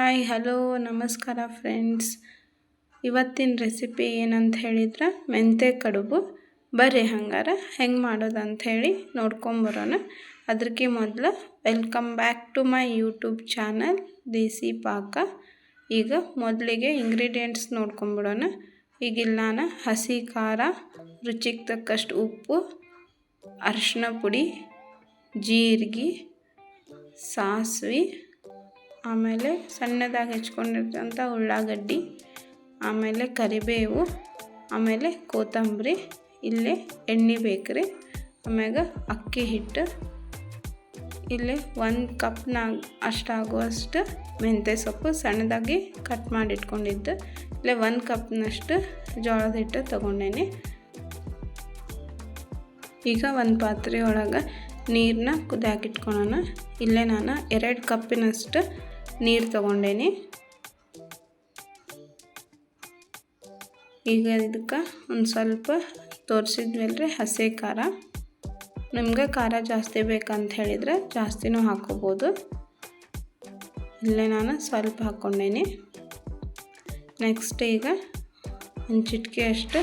Hi hello ನಮಸ್ಕಾರ friends. ಇವತ್ತಿನ recipe ಏನಂತ ಹೇಳಿದ್ರೆ ಮೆಂತ್ಯ ಕಡುಬು. ಬರ್ರಿ ಹಂಗಾರೆ ಹೆಂಗೆ ಮಾಡೋದು ಅಂಥೇಳಿ ನೋಡ್ಕೊಂಬರೋಣ. ಅದಕ್ಕೆ ಮೊದಲು welcome back to my YouTube channel Desi Paka. ಈಗ ಮೊದಲಿಗೆ ಇಂಗ್ರೀಡಿಯೆಂಟ್ಸ್ ನೋಡ್ಕೊಂಬಿಡೋಣ. ಈಗಿಲ್ಲಿ ನಾನು ಹಸಿ ಖಾರ, ರುಚಿಗೆ ತಕ್ಕಷ್ಟು ಉಪ್ಪು, ಅರಿಶಿನ ಪುಡಿ, ಜೀರಿಗೆ, ಸಾಸಿವೆ, ಆಮೇಲೆ ಸಣ್ಣದಾಗಿ ಹೆಚ್ಕೊಂಡಿರ್ತಂಥ ಉಳ್ಳಾಗಡ್ಡಿ, ಆಮೇಲೆ ಕರಿಬೇವು, ಆಮೇಲೆ ಕೊತ್ತಂಬರಿ, ಇಲ್ಲೇ ಎಣ್ಣೆ ಬೇಕ್ರಿ, ಆಮ್ಯಾಗ ಅಕ್ಕಿ ಹಿಟ್ಟು, ಇಲ್ಲೇ 1 ಕಪ್ನಾಗ ಅಷ್ಟಾಗುವಷ್ಟು ಮೆಂತ್ಯ ಸೊಪ್ಪು ಸಣ್ಣದಾಗಿ ಕಟ್ ಮಾಡಿ ಇಟ್ಕೊಂಡಿದ್ದು, ಇಲ್ಲೇ 1 ಕಪ್ನಷ್ಟು ಜೋಳದ ಹಿಟ್ಟು ತೊಗೊಂಡೇನಿ. ಈಗ ಒಂದು ಪಾತ್ರೆ ಒಳಗೆ ನೀರನ್ನ ಕುದಿಯಾಕಿಟ್ಕೊಳ್ಳೋಣ. ಇಲ್ಲೇ ನಾನು 2 ಕಪ್ಪಿನಷ್ಟು ನೀರು ತೊಗೊಂಡೇನಿ. ಈಗ ಇದಕ್ಕೆ ಒಂದು ಸ್ವಲ್ಪ ತೋರಿಸಿದ್ವಲ್ರಿ ಹಸಿ ಖಾರ. ನಿಮ್ಗೆ ಖಾರ ಜಾಸ್ತಿ ಬೇಕಂತ ಹೇಳಿದರೆ ಜಾಸ್ತಿನೂ ಹಾಕ್ಕೋಬೋದು. ಇಲ್ಲೇ ನಾನು ಸ್ವಲ್ಪ ಹಾಕ್ಕೊಂಡೇನಿ. ನೆಕ್ಸ್ಟ್ ಈಗ ಒಂದು ಚಿಟಿಕೆ ಅಷ್ಟು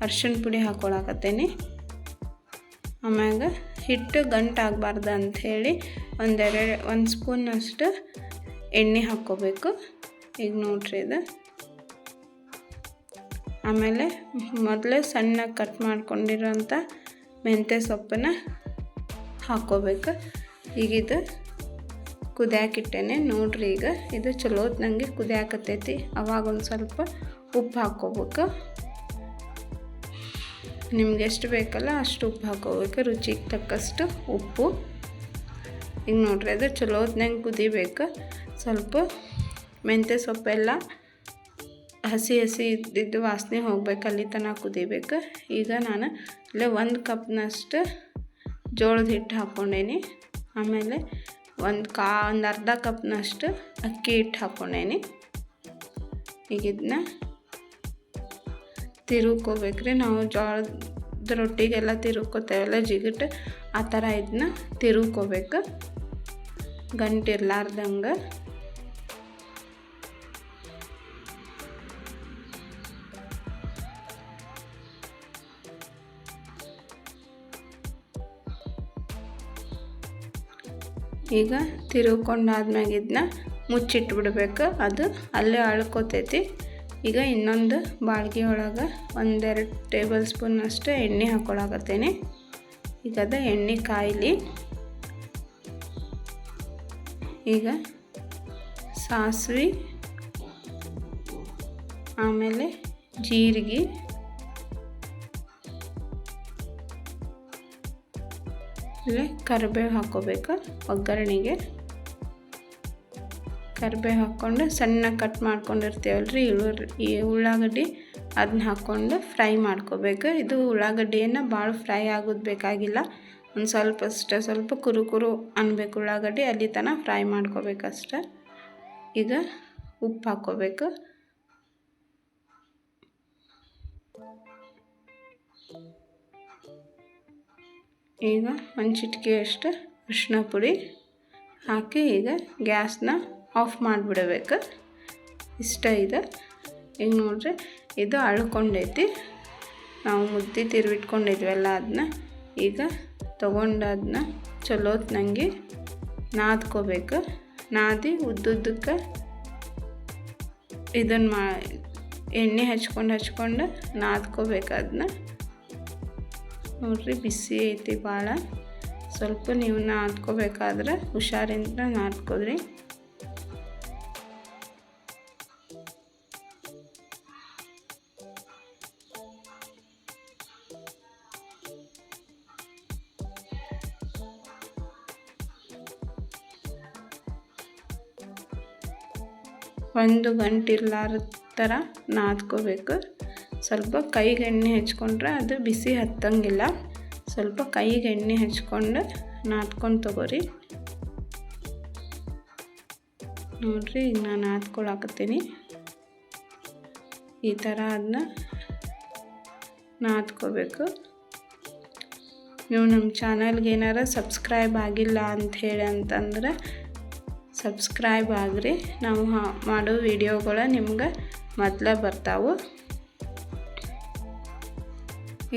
ಅರಿಶಿನ ಪುಡಿ ಹಾಕ್ಕೊಳಕತ್ತೇನಿ. ಆಮ್ಯಾಗ ಹಿಟ್ಟು ಗಂಟಾಗಬಾರ್ದು ಅಂಥೇಳಿ ಒಂದು ಸ್ಪೂನಷ್ಟು ಎಣ್ಣೆ ಹಾಕ್ಕೋಬೇಕು. ಈಗ ನೋಡ್ರಿ ಇದು. ಆಮೇಲೆ ಮೊದಲೇ ಸಣ್ಣ ಕಟ್ ಮಾಡ್ಕೊಂಡಿರೋಂಥ ಮೆಂತ್ಯ ಸೊಪ್ಪನ್ನ ಹಾಕ್ಕೋಬೇಕು. ಈಗ ಇದು ಕುದಿಯಾಕಿಟ್ಟೇನೆ ನೋಡ್ರಿ. ಈಗ ಇದು ಚಲೋ ನನಗೆ ಕುದಿಯಾಕತ್ತೈತಿ. ಅವಾಗ ಒಂದು ಸ್ವಲ್ಪ ಉಪ್ಪು ಹಾಕ್ಕೋಬೇಕು. ನಿಮ್ಗೆ ಎಷ್ಟು ಬೇಕಲ್ಲ ಅಷ್ಟು ಉಪ್ಪು ಹಾಕ್ಕೋಬೇಕು, ರುಚಿಗೆ ತಕ್ಕಷ್ಟು ಉಪ್ಪು. ಈಗ ನೋಡ್ರಿ ಅದು ಚಲೋ ಹೊತ್ನಂಗೆ ಕುದಿಬೇಕು. ಸ್ವಲ್ಪ ಮೆಂತ್ಯ ಸೊಪ್ಪೆಲ್ಲ ಹಸಿ ಇದ್ದಿದ್ದು ವಾಸನೆ ಹೋಗ್ಬೇಕು, ಅಲ್ಲಿ ತನಕ ಕುದಿಬೇಕು. ಈಗ ನಾನು ಇಲ್ಲೇ 1 ಕಪ್ನಷ್ಟು ಜೋಳದ ಹಿಟ್ಟು ಹಾಕ್ಕೊಂಡೇನಿ. ಆಮೇಲೆ ಒಂದು ಅರ್ಧ ಕಪ್ನಷ್ಟು ಅಕ್ಕಿ ಹಿಟ್ಟು ಹಾಕ್ಕೊಂಡೇನಿ. ಈಗ ಇದನ್ನ ತಿರುಗ್ಕೋಬೇಕ್ರಿ. ನಾವು ಜೋಳದ ರೊಟ್ಟಿಗೆಲ್ಲ ತಿರುಗ್ಕೋತೇವಲ್ಲ ಜಿಗಿಟ್ಟು, ಆ ಥರ ಇದನ್ನ ತಿರುಗ್ಕೋಬೇಕು ಗಂಟಿರ್ಲಾರ್ದಂಗೆ. ಈಗ ತಿರುಗ್ಕೊಂಡಾದ್ಮ್ಯಾಗ ಇದನ್ನ ಮುಚ್ಚಿಟ್ಬಿಡ್ಬೇಕು. ಅದು ಅಲ್ಲೇ ಅಳ್ಕೋತೈತಿ. ಈಗ ಇನ್ನೊಂದು ಬಾಳ್ಗೆ ಒಳಗೆ 1-2 ಟೇಬಲ್ ಸ್ಪೂನಷ್ಟು ಎಣ್ಣೆ ಹಾಕ್ಕೊಳಕತ್ತೇನೆ. ಈಗ ಅದು ಎಣ್ಣೆ ಕಾಯಿಲಿ. ಈಗ ಸಾಸಿವೆ, ಆಮೇಲೆ ಜೀರಿಗೆ, ಇಲ್ಲೇ ಕರಿಬೇವು ಹಾಕ್ಕೋಬೇಕು ಒಗ್ಗರಣೆಗೆ. ಕರಿಬೇವು ಹಾಕ್ಕೊಂಡು ಸಣ್ಣ ಕಟ್ ಮಾಡ್ಕೊಂಡಿರ್ತೀವಲ್ರಿ ಈ ಉಳ್ಳಾಗಡ್ಡಿ, ಅದನ್ನ ಹಾಕ್ಕೊಂಡು ಫ್ರೈ ಮಾಡ್ಕೋಬೇಕು. ಇದು ಉಳ್ಳಾಗಡ್ಡಿಯನ್ನು ಭಾಳ ಫ್ರೈ ಆಗೋದು ಬೇಕಾಗಿಲ್ಲ. ಒಂದು ಸ್ವಲ್ಪ ಕುರು ಅನ್ಬೇಕು ಉಳ್ಳಾಗಡ್ಡಿ, ಅಲ್ಲಿ ತನಕ ಫ್ರೈ ಮಾಡ್ಕೋಬೇಕಷ್ಟೆ. ಈಗ ಉಪ್ಪು ಹಾಕ್ಕೋಬೇಕು. ಈಗ ಒಂದು ಚಿಟಿಕೆಯಷ್ಟು ಅರಿಶಿನ ಪುಡಿ ಹಾಕಿ ಈಗ ಗ್ಯಾಸ್ನ ಆಫ್ ಮಾಡಿಬಿಡಬೇಕು. ಇಷ್ಟ ಇದೆ. ಈಗ ನೋಡ್ರಿ ಇದು ಅಳ್ಕೊಂಡೈತಿ. ನಾವು ಮುದ್ದೆ ತಿರುವಿಟ್ಕೊಂಡಿದ್ವಲ್ಲ ಅದನ್ನ ಈಗ ತೊಗೊಂಡು ಅದನ್ನ ಚಲೋತ್ನಂಗೆ ನಾದ್ಕೋಬೇಕು. ನಾದಿ ಉದ್ದುದ್ದಕ್ಕೆ ಇದನ್ನು ಎಣ್ಣೆ ಹಚ್ಕೊಂಡು ನಾದ್ಕೋಬೇಕು. ಅದನ್ನ ನೋಡ್ರಿ ಬಿಸಿ ಐತಿ ಭಾಳ. ಸ್ವಲ್ಪ ನೀವು ನಾದ್ಕೋಬೇಕಾದ್ರೆ ಹುಷಾರಿಂದ ನಾದ್ಕೋದ್ರಿ. ಒಂದು ಗಂಟಿರ್ಲಾರ ಥರ ನಾದ್ಕೋಬೇಕು. ಸ್ವಲ್ಪ ಕೈಗೆ ಎಣ್ಣೆ ಹಚ್ಕೊಂಡ್ರೆ ಅದು ಬಿಸಿ ಹತ್ತಂಗಿಲ್ಲ. ಸ್ವಲ್ಪ ಕೈಗೆ ಎಣ್ಣೆ ಹಚ್ಕೊಂಡು ನಾದ್ಕೊಂಡು ತಗೋರಿ. ನೋಡ್ರಿ ಈಗ ನಾನು ನಾದ್ಕೊಳಕತ್ತೀನಿ. ಈ ಥರ ಅದನ್ನ ನಾದ್ಕೋಬೇಕು. ನೀವು ನಮ್ಮ ಚಾನಲ್ಗೆ ಏನಾರ ಸಬ್ಸ್ಕ್ರೈಬ್ ಆಗಿಲ್ಲ ಅಂಥೇಳಿ ಅಂತಂದ್ರೆ ಸಬ್ಸ್ಕ್ರೈಬ್ ಆಗ್ರಿ. ನಾವು ಮಾಡೋ ವಿಡಿಯೋಗಳು ನಿಮ್ಗೆ ಮೊದಲೇ ಬರ್ತಾವೆ.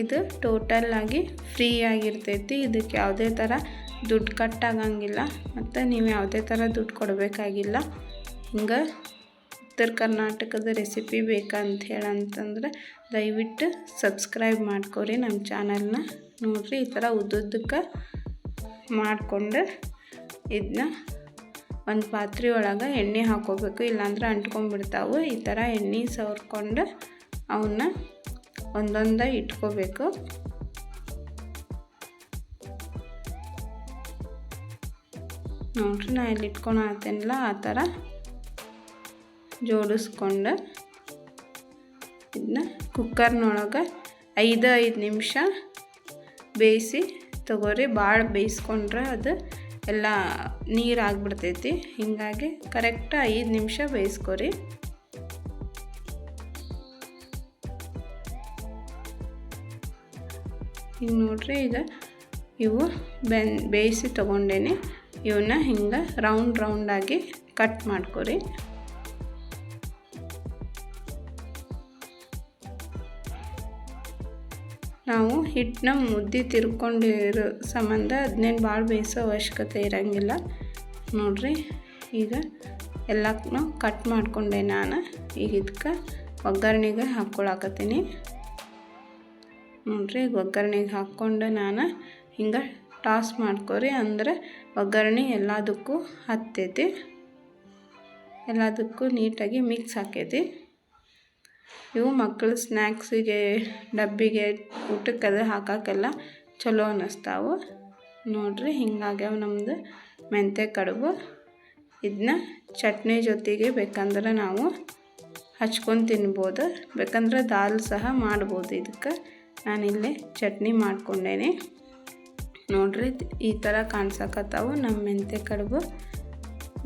ಇದು ಟೋಟಲ್ಲಾಗಿ ಫ್ರೀ ಆಗಿರ್ತೈತಿ. ಇದಕ್ಕೆ ಯಾವುದೇ ಥರ ದುಡ್ಡು ಕಟ್ಟಾಗಂಗಿಲ್ಲ ಮತ್ತು ನೀವು ಯಾವುದೇ ಥರ ದುಡ್ಡು ಕೊಡಬೇಕಾಗಿಲ್ಲ. ಹಿಂಗೆ ಉತ್ತರ ಕರ್ನಾಟಕದ ರೆಸಿಪಿ ಬೇಕಂತ ಹೇಳಂತಂದ್ರೆ ದಯವಿಟ್ಟು ಸಬ್ಸ್ಕ್ರೈಬ್ ಮಾಡ್ಕೊರಿ ನಮ್ಮ ಚಾನಲ್ನ. ನೋಡಿರಿ, ಈ ಥರ ಉದ್ದುದ್ದಕ್ಕೆ ಮಾಡಿಕೊಂಡು ಇದನ್ನ ಒಂದು ಪಾತ್ರೆ ಒಳಗೆ ಎಣ್ಣೆ ಹಾಕ್ಕೋಬೇಕು, ಇಲ್ಲಾಂದ್ರೆ ಅಂಟ್ಕೊಂಡ್ಬಿಡ್ತಾವೆ. ಈ ಥರ ಎಣ್ಣೆ ಸವರ್ಕೊಂಡು ಅವನ್ನ ಒಂದೊಂದೇ ಇಟ್ಕೋಬೇಕು. ನೋಡ್ರಿ, ನಾ ಇಲ್ಲಿ ಇಟ್ಕೊಳತ್ತೇನಲ್ಲ ಆ ಥರ ಜೋಡಿಸ್ಕೊಂಡು ಇದನ್ನ ಕುಕ್ಕರ್ನೊಳಗೆ 5 ನಿಮಿಷ ಬೇಯಿಸಿ ತಗೋರಿ. ಭಾಳ ಬೇಯಿಸ್ಕೊಂಡ್ರೆ ಅದು ಎಲ್ಲ ನೀರು ಆಗಿಬಿಡ್ತೈತಿ. ಹೀಗಾಗಿ ಕರೆಕ್ಟ್ 5 ನಿಮಿಷ ಬೇಯಿಸ್ಕೊರಿ. ಈಗ ನೋಡ್ರಿ, ಈಗ ಇವು ಬೇಯಿಸಿ ತೊಗೊಂಡೇನಿ. ಇವನ್ನ ಹಿಂಗೆ ರೌಂಡಾಗಿ ಕಟ್ ಮಾಡ್ಕೊರಿ. ನಾವು ಹಿಟ್ಟನ್ನ ಮುದ್ದೆ ತಿರ್ಕೊಂಡಿರೋ ಸಂಬಂಧ ಅದನ್ನೇನು ಭಾಳ ಬೇಯಿಸೋ ಅವಶ್ಯಕತೆ ಇರೋಂಗಿಲ್ಲ. ನೋಡಿರಿ, ಈಗ ಎಲ್ಲಕ್ಕೂ ಕಟ್ ಮಾಡಿಕೊಂಡೆ ನಾನು. ಈಗ ಇದಕ್ಕೆ ಒಗ್ಗರಣೆಗೆ ಹಾಕ್ಕೊಳಕತ್ತೀನಿ. ನೋಡಿರಿ, ಈಗ ಒಗ್ಗರಣೆಗೆ ಹಾಕ್ಕೊಂಡು ನಾನು ಹಿಂಗೆ ಟಾಸ್ ಮಾಡ್ಕೊರಿ. ಅಂದರೆ ಒಗ್ಗರಣೆ ಎಲ್ಲದಕ್ಕೂ ಹತ್ತೈತಿ, ಎಲ್ಲದಕ್ಕೂ ನೀಟಾಗಿ ಮಿಕ್ಸ್ ಆಕೈತಿ. ಇವು ಮಕ್ಕಳು ಸ್ನ್ಯಾಕ್ಸಿಗೆ, ಡಬ್ಬಿಗೆ, ಊಟಕ್ಕೆಲ್ಲ ಹಾಕೋಕ್ಕೆಲ್ಲ ಚಲೋ ಅನ್ನಿಸ್ತಾವೆ. ನೋಡಿರಿ, ಹಿಂಗಾಗ್ಯಾವ ನಮ್ಮದು ಮೆಂತ್ಯ ಕಡುಬು. ಇದನ್ನ ಚಟ್ನಿ ಜೊತೆಗೆ ಬೇಕಂದ್ರೆ ನಾವು ಹಚ್ಕೊಂಡು ತಿನ್ಬೋದು, ಬೇಕಂದ್ರೆ ದಾಲ್ ಸಹ ಮಾಡ್ಬೋದು. ಇದಕ್ಕೆ ನಾನಿಲ್ಲಿ ಚಟ್ನಿ ಮಾಡ್ಕೊಂಡೇನೆ. ನೋಡಿರಿ, ಈ ಥರ ಕಾಣ್ಸಕತ್ತಾವು ನಮ್ಮ ಮೆಂತ್ಯ ಕಡುಬು.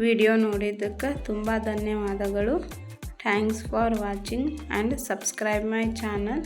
ವಿಡಿಯೋ ನೋಡಿದ್ದಕ್ಕೆ ತುಂಬ ಧನ್ಯವಾದಗಳು. Thanks for watching and subscribe my channel.